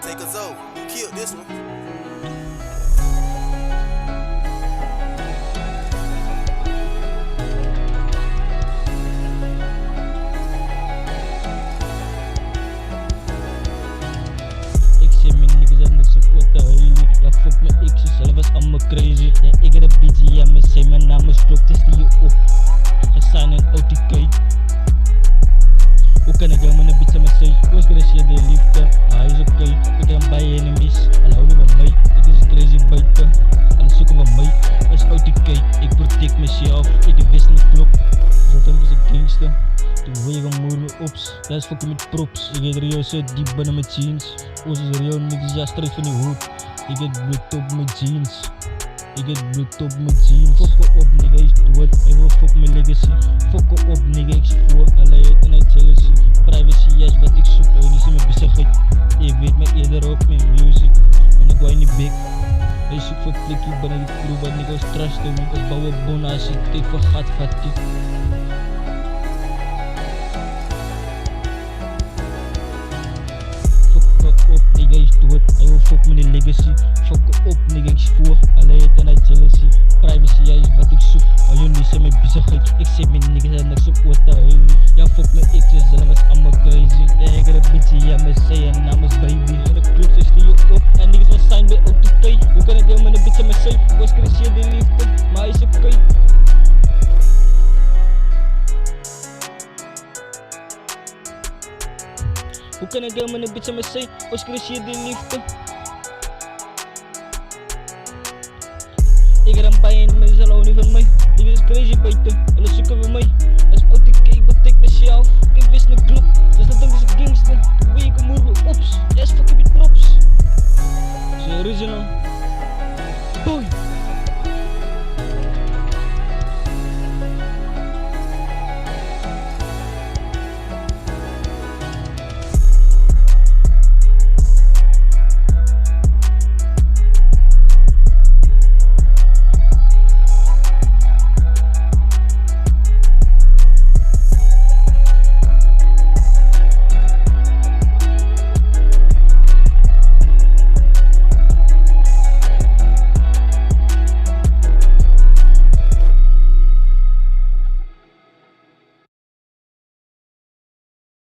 take us over. You killed this one. Ik zie mijn niggas en niks om wat te huilen. Ja fuck me, ik zie zelf als allemaal crazy. Ja ik heb een bitch, ja me zei mijn naam is klok, het is die je op. Gesaan en OTK. Hoe kan ik jou met een bitch aan me zei? Was gerecheerd de liefde, hij is oké. Ik heb bij enemies, alle houden van mij. Ik is crazy buiten, alle zoeken van mij. Als OTK, ik protect mezelf, ik wist niet klok. Zodat is een gangster. Toen wil je gaan moer me ops, dat is fucking met props. Ik heb Rio zo diep binnen mijn jeans. Oos is Rio niks, ja straight van die hoed. Ik heb bloed op mijn jeans. Ik heb bloed op mijn jeans. Fuck op nigga, is dood. Hij wil fuck mijn legacy. Fuck op nigga, ik zie voor. Alle hate en jealousy. Privacy, yes wat ik zoek. Oh, niet in mijn bezigheid. Je weet me eerder op mijn music. En ik wou niet big. Hij zoekt voor flikkie binnen die crew. Want nigga was trash to me. Als bouwen bona's, ik kijk voor gat fatty. Op nigga is dood, hij wil fuck met die legacy. Fuck op nigga, ik voor, alle hate en jealousy. Privacy, ja is wat ik zoek, maar jullie zijn mijn bezigheid. Ik zie mijn niggas en niks op wat te huilen. Ja fuck me, ik zie zelf als allemaal crazy. Ja ik heb een bitch, ja me zei en naam is baby. En de clubs is die je op, en niggas van zijn bij OTK. Hoe kan ik jou met een bitch aan me zei? Was gerecheerd de liefde, maar hij is oké. Hoe kan ik jou met een bitch aan me zei? Was gerecheerd de liefde. Ik heb een bij en mensen houden niet van mij. Ik is crazy buiten, alle zoeken van mij. Als OTK, ik betek mezelf. Ik wist niet klop, dus dat ding is een gangster. Toen wil ik een moer me ops, yes fucking met props. Ze original. Boy.